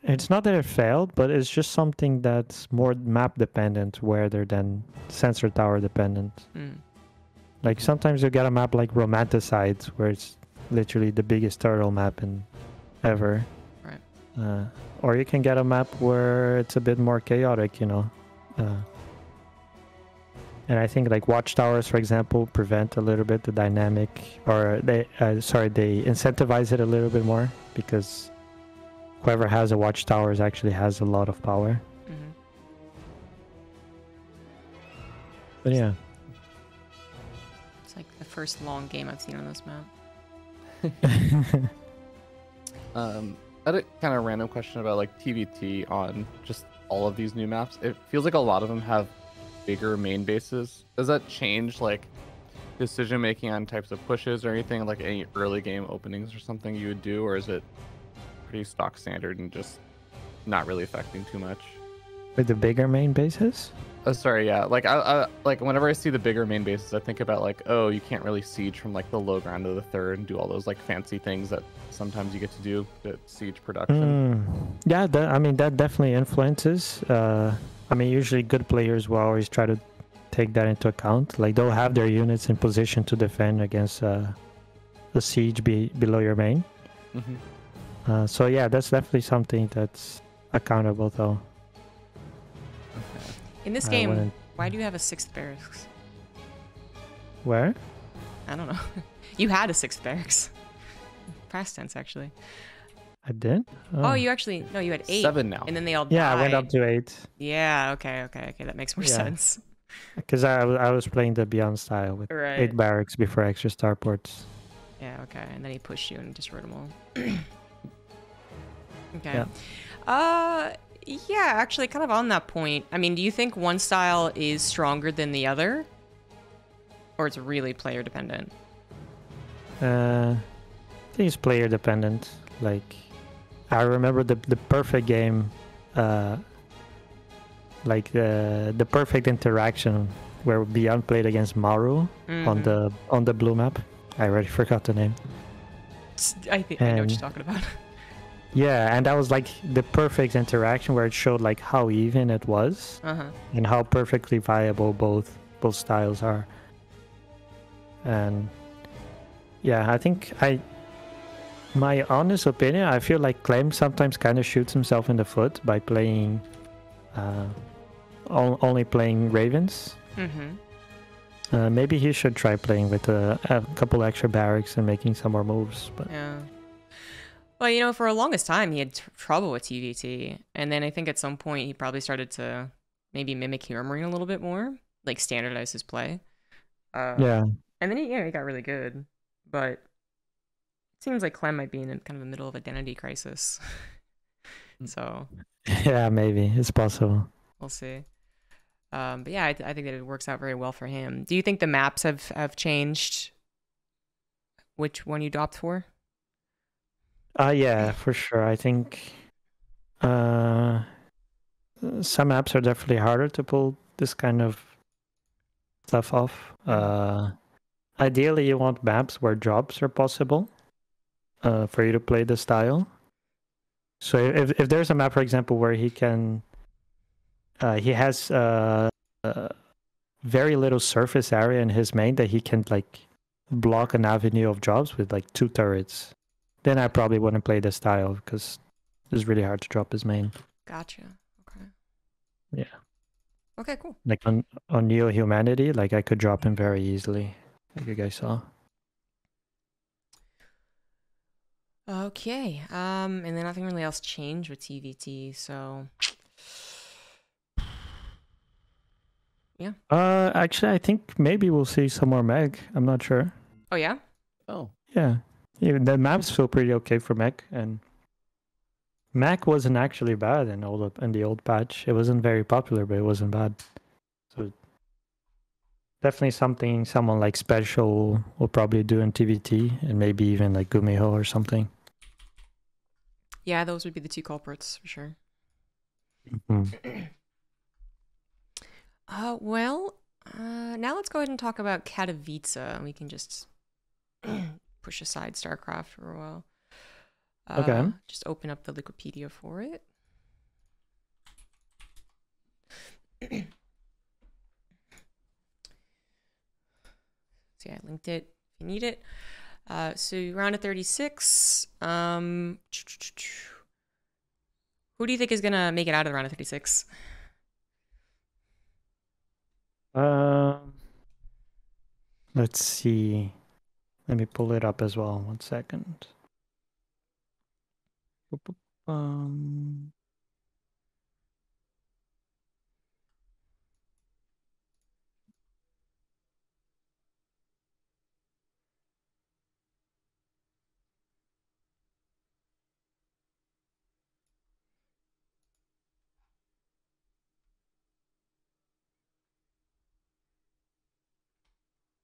Speaker 2: it's not that it failed, but it's just something that's more map dependent rather than sensor tower dependent. Like sometimes you get a map like Romanticide where it's literally the biggest turtle map ever.
Speaker 1: Right.
Speaker 2: Or you can get a map where it's a bit more chaotic, you know. And I think like watchtowers, for example, prevent a little bit the dynamic, or they incentivize it a little bit more because whoever has a watchtower actually has a lot of power. But yeah.
Speaker 1: It's like the first long game I've seen on this map.
Speaker 4: I had a kind of random question about like TVT on just all of these new maps. It feels like a lot of them have bigger main bases. Does that change like decision making on types of pushes or anything, like any early game openings or something you would do, or is it pretty stock standard and just not really affecting too much?
Speaker 2: With the bigger main bases?
Speaker 4: Sorry, yeah. Like I like whenever I see the bigger main bases, I think about like, oh, you can't really siege from like the low ground to the third and do all those like fancy things that sometimes you get to do to siege production.
Speaker 2: Yeah, I mean that definitely influences. I mean, usually good players will always try to take that into account. Like they'll have their units in position to defend against the siege below your main. So yeah, that's definitely something that's accountable though.
Speaker 1: In this game, why do you have a 6th barracks?
Speaker 2: Where?
Speaker 1: I don't know. You had a 6th barracks. Past tense, actually.
Speaker 2: I did?
Speaker 1: Oh, you actually... No, you had 8.
Speaker 4: 7 now.
Speaker 1: And then they all died.
Speaker 2: Yeah, I went up to 8.
Speaker 1: Yeah, okay. That makes more sense.
Speaker 2: Because I was playing the Beyond style with 8 barracks before extra starports.
Speaker 1: Yeah, okay. And then he pushed you and destroyed them all. Okay.
Speaker 2: Yeah.
Speaker 1: Yeah, actually, kind of on that point. I mean, do you think one style is stronger than the other? Or it's really player dependent?
Speaker 2: I think it's player dependent. Like, I remember the perfect game, like the perfect interaction where Beyond played against Maru on the blue map. I already forgot the name.
Speaker 1: I think I know what you're talking about.
Speaker 2: Yeah, and that was like the perfect interaction where it showed like how even it was and how perfectly viable both styles are. And yeah, I think my honest opinion, I feel like Clem sometimes kind of shoots himself in the foot by playing only playing Ravens. Maybe he should try playing with a couple extra barracks and making some more moves. But
Speaker 1: yeah. Well, you know, for the longest time, he had trouble with TVT. And then I think at some point, he probably started to maybe mimic Hero Marine a little bit more, like standardize his play.
Speaker 2: Yeah.
Speaker 1: And then he got really good. But it seems like Clem might be in kind of the middle of identity crisis. So.
Speaker 2: Yeah, maybe. It's possible.
Speaker 1: We'll see. But yeah, I think that it works out very well for him. Do you think the maps have changed? Which one you opt for?
Speaker 2: Yeah, for sure. I think some apps are definitely harder to pull this kind of stuff off. Ideally, you want maps where drops are possible for you to play the style. So if there's a map, for example, where he has very little surface area in his main that he can like block an avenue of drops with like 2 turrets, then I probably wouldn't play this style because it's really hard to drop his main.
Speaker 1: Gotcha. Okay.
Speaker 2: Yeah.
Speaker 1: Okay, cool.
Speaker 2: Like on Neo Humanity, like I could drop him very easily, like you guys saw.
Speaker 1: Okay. And then nothing really else changed with TVT, so yeah.
Speaker 2: Actually, I think maybe we'll see some more Meg. I'm not sure.
Speaker 1: Oh yeah.
Speaker 4: Oh.
Speaker 2: Yeah. Even the maps feel pretty okay for Meg, and Mac wasn't actually bad in the old patch. It wasn't very popular, but it wasn't bad. So definitely something someone like Special will probably do in TVT, and maybe even like Gumiho or something.
Speaker 1: Yeah, those would be the two culprits for sure. Well, now let's go ahead and talk about Katowice. We can just push aside StarCraft for a while.
Speaker 2: Okay.
Speaker 1: Just open up the Wikipedia for it. See, I linked it if you need it. So round of 36. Who do you think is gonna make it out of the round of 36?
Speaker 2: Let's see. Let me pull it up as well. 1 second.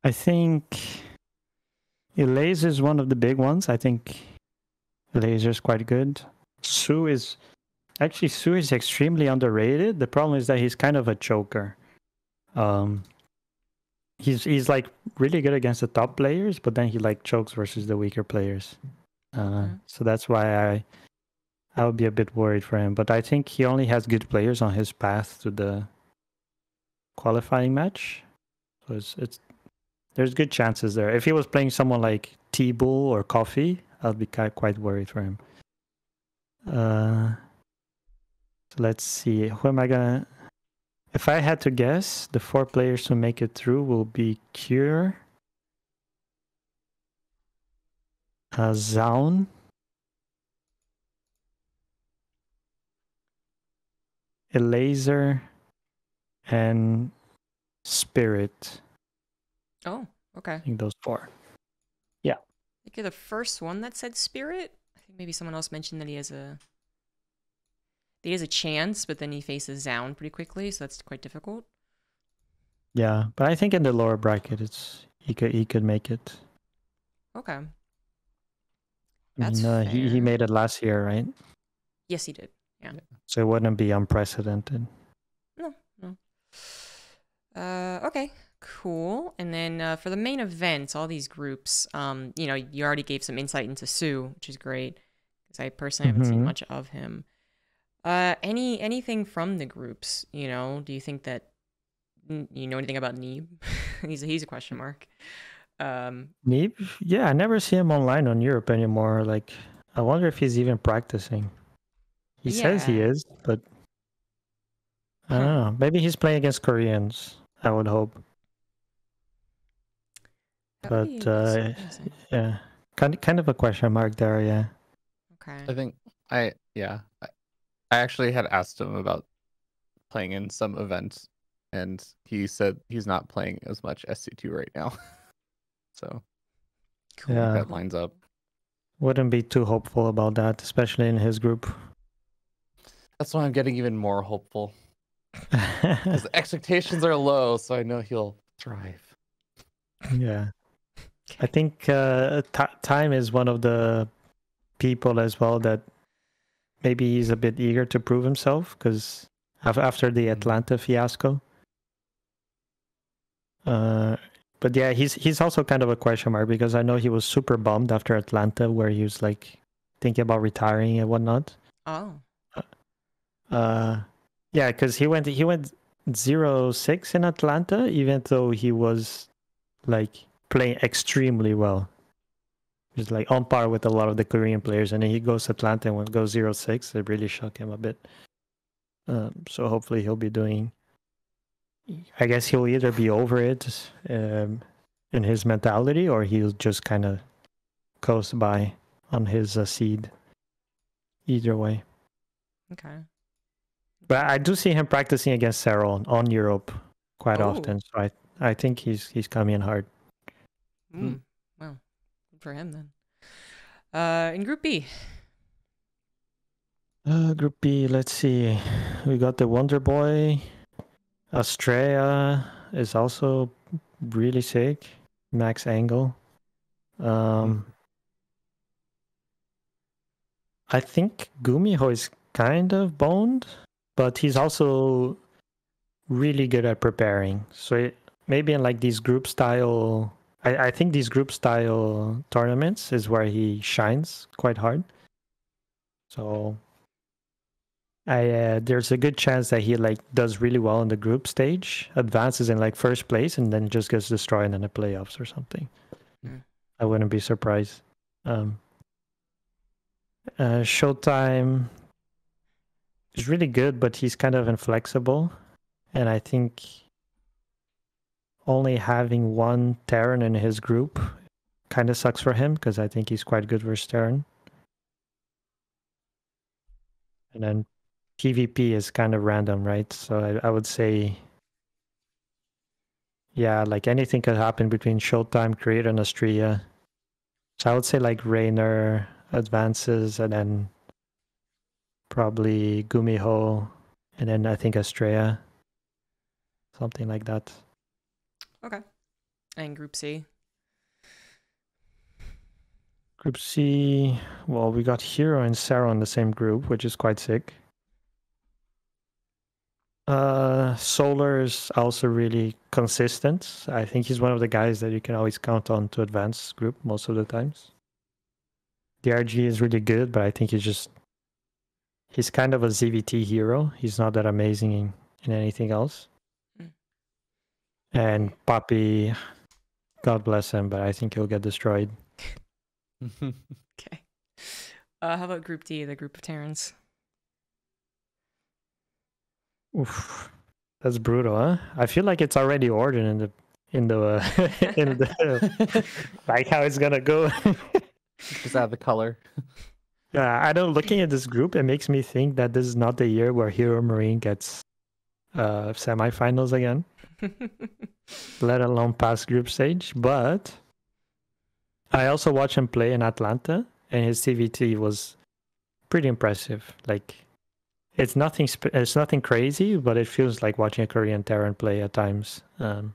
Speaker 2: I think Elaze is one of the big ones. I think Elaze is quite good. Su is extremely underrated. The problem is that he's kind of a choker. He's like really good against the top players, but then he like chokes versus the weaker players. So that's why I would be a bit worried for him. But I think he only has good players on his path to the qualifying match. So there's good chances there. If he was playing someone like T-Bull or Coffee, I'd be quite worried for him. So let's see. Who am I gonna... If I had to guess, the 4 players who make it through will be Cure, Zaun, Elaser, and Spirit.
Speaker 1: Oh, okay.
Speaker 2: I think those 4. Yeah.
Speaker 1: I think you're the first one that said Spirit. I think maybe someone else mentioned that he has a he has a chance, but then he faces Zound pretty quickly, so that's quite difficult.
Speaker 2: Yeah, but I think in the lower bracket, he could make it.
Speaker 1: Okay.
Speaker 2: I
Speaker 1: That's
Speaker 2: mean, he
Speaker 1: fair.
Speaker 2: made it last year, right?
Speaker 1: Yes, he did. Yeah.
Speaker 2: So it wouldn't be unprecedented.
Speaker 1: No. Okay, cool. And then for the main event, all these groups, you already gave some insight into Sue, which is great, because I personally haven't seen much of him. Anything from the groups, do you think that you know anything about Neeb? he's a question mark.
Speaker 2: Neeb? Yeah, I never see him online on Europe anymore. Like, I wonder if he's even practicing. He says he is, but I don't know. Maybe he's playing against Koreans, I would hope. But yeah, kind of a question mark there, yeah.
Speaker 1: Okay.
Speaker 4: I think I actually had asked him about playing in some events, and he said he's not playing as much SC2 right now. So
Speaker 1: cool.
Speaker 2: Yeah,
Speaker 4: that lines up.
Speaker 2: Wouldn't be too hopeful about that, especially in his group.
Speaker 4: That's why I'm getting even more hopeful. Because the expectations are low, so I know he'll thrive.
Speaker 2: Yeah. I think Time is one of the people as well that maybe he's a bit eager to prove himself, because after the Atlanta fiasco. But yeah, he's also kind of a question mark, because I know he was super bummed after Atlanta, where he was like thinking about retiring and whatnot.
Speaker 1: Oh.
Speaker 2: Yeah, because he went 0-6 in Atlanta, even though he was like playing extremely well. He's like on par with a lot of the Korean players, and then he goes to Atlanta and goes 0-6. It really shocked him a bit. So hopefully he'll be doing. I guess he'll either be over it in his mentality, or he'll just kind of coast by on his seed. Either way.
Speaker 1: Okay.
Speaker 2: But I do see him practicing against Sarah on Europe quite often, so I think he's coming in hard.
Speaker 1: Well, good for him then. In Group B.
Speaker 2: Group B, let's see. We got the Wonder Boy. Australia is also really sick. Max Angle. I think Gumiho is kind of boned, but he's also really good at preparing. So maybe in like these group style, I think these group style tournaments is where he shines quite hard. So there's a good chance that he like does really well in the group stage, advances in like first place, and then just gets destroyed in the playoffs or something. I wouldn't be surprised. Showtime is really good, but he's kind of inflexible, and I think only having one Terran in his group kind of sucks for him, because I think he's quite good versus Terran. And then PvP is kind of random, right? So I would say, yeah, like anything could happen between Showtime, Creator, and Astria. So I would say like Raynor advances, and then probably Gumiho, and then I think Astrea. Something like that.
Speaker 1: Okay. And Group C?
Speaker 2: Group C, well, we got Hero and Sarah in the same group, which is quite sick. Solar is also really consistent. I think he's one of the guys that you can always count on to advance group most of the times. DRG is really good, but I think he's kind of a ZVT hero. He's not that amazing in anything else. And Papi, God bless him, but I think he'll get destroyed.
Speaker 1: Okay. How about Group D, the group of Terrans?
Speaker 2: Oof, that's brutal, huh? I feel like it's already ordered in the in the like how it's gonna go.
Speaker 4: Just add the color.
Speaker 2: Yeah, I know. Looking at this group, it makes me think that this is not the year where Hero Marine gets semifinals again, let alone past group stage. But I also watched him play in Atlanta, and his CVT was pretty impressive. Like, it's nothing. It's nothing crazy, but it feels like watching a Korean Terran play at times. So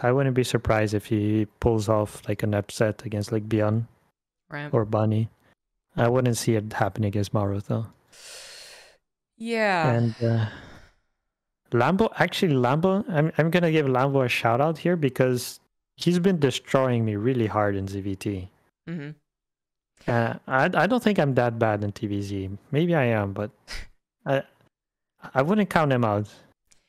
Speaker 2: I wouldn't be surprised if he pulls off like an upset against like Beyond
Speaker 1: Right.
Speaker 2: or Bunny. I wouldn't see it happen against Maru though.
Speaker 1: Yeah.
Speaker 2: And Lambo, I'm gonna give Lambo a shout out here because he's been destroying me really hard in ZVT.
Speaker 1: Mm-hmm.
Speaker 2: I don't think I'm that bad in TVZ. Maybe I am, but I wouldn't count him out.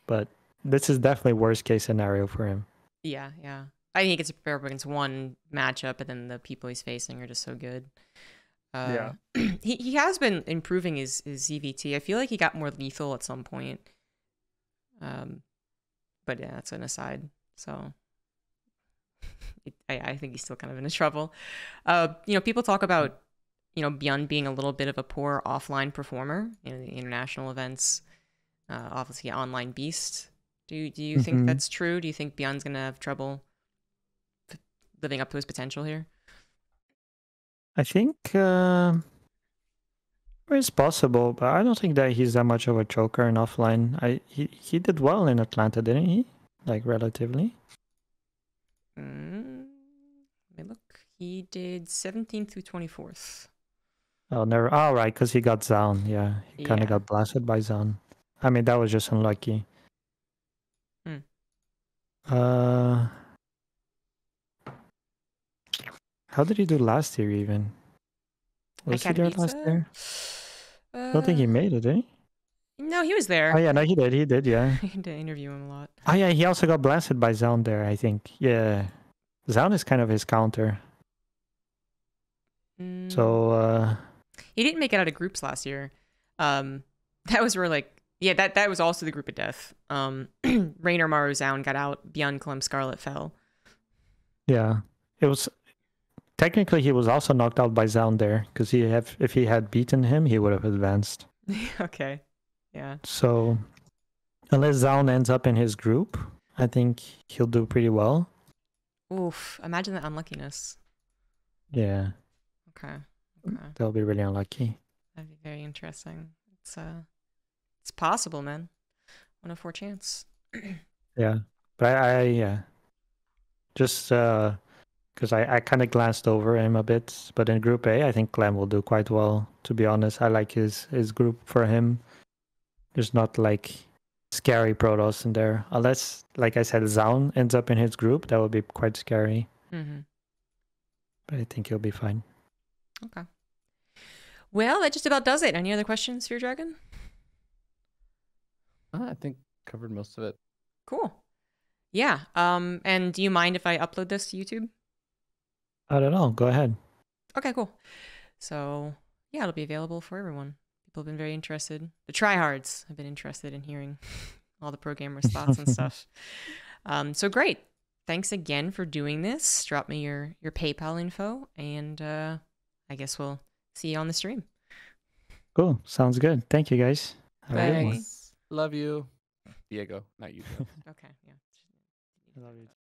Speaker 2: But this is definitely worst case scenario for him.
Speaker 1: Yeah, yeah. I think it's a pair up against one matchup, and then the people he's facing are just so good.
Speaker 2: Yeah.
Speaker 1: He has been improving his ZVT. I feel like he got more lethal at some point. But yeah, that's an aside. So I think he's still kind of in his trouble. People talk about, Byun being a little bit of a poor offline performer, the international events, obviously online beast. Do you think that's true? Do you think Byun's gonna have trouble living up to his potential here?
Speaker 2: I think it's possible, but I don't think that he's that much of a choker in offline. He did well in Atlanta, didn't he? Like relatively.
Speaker 1: Let me look. He did 17th through 24th.
Speaker 2: Oh, never. Oh, right, because he got Zaun. Yeah, he kind of got blasted by Zaun. I mean, that was just unlucky. How did he do last year even? Was he there last year? I don't think he made it, eh?
Speaker 1: No, he was there.
Speaker 2: Oh yeah, no, he did, yeah.
Speaker 1: I had to interview him a lot.
Speaker 2: Oh yeah, he also got blasted by Zaun there, I think. Yeah. Zaun is kind of his counter. So
Speaker 1: he didn't make it out of groups last year. That was where that was also the group of death. Raynor, Maru, Zaun got out. Byun, Clem, Scarlet fell.
Speaker 2: Yeah. It was technically he was also knocked out by Zaun there, because if he had beaten him, he would have advanced.
Speaker 1: Okay. Yeah.
Speaker 2: So unless Zaun ends up in his group, I think he'll do pretty well.
Speaker 1: Oof. Imagine the unluckiness.
Speaker 2: Yeah.
Speaker 1: Okay.
Speaker 2: That'll be really unlucky.
Speaker 1: That'd be very interesting. It's possible, man. 1 in 4 chance.
Speaker 2: Yeah. But I just because I kind of glanced over him a bit, but in Group A, I think Clem will do quite well. To be honest, I like his group for him. There's not like scary Protoss in there, unless, like I said, Zaun ends up in his group. That would be quite scary.
Speaker 1: Mm-hmm.
Speaker 2: But I think he'll be fine.
Speaker 1: Okay. Well, that just about does it. Any other questions, Fear Dragon?
Speaker 4: I think covered most of it.
Speaker 1: Cool. Yeah. And do you mind if I upload this to YouTube?
Speaker 2: I don't know. Go ahead.
Speaker 1: Okay, cool. So yeah, it'll be available for everyone. People have been very interested. The tryhards have been interested in hearing all the programmers' thoughts and stuff. So great. Thanks again for doing this. Drop me your PayPal info, and I guess we'll see you on the stream.
Speaker 2: Cool. Sounds good. Thank you, guys. Have a good one.
Speaker 1: Bye.
Speaker 4: Love you. Diego, not you.
Speaker 1: Okay, yeah.
Speaker 2: I love you too.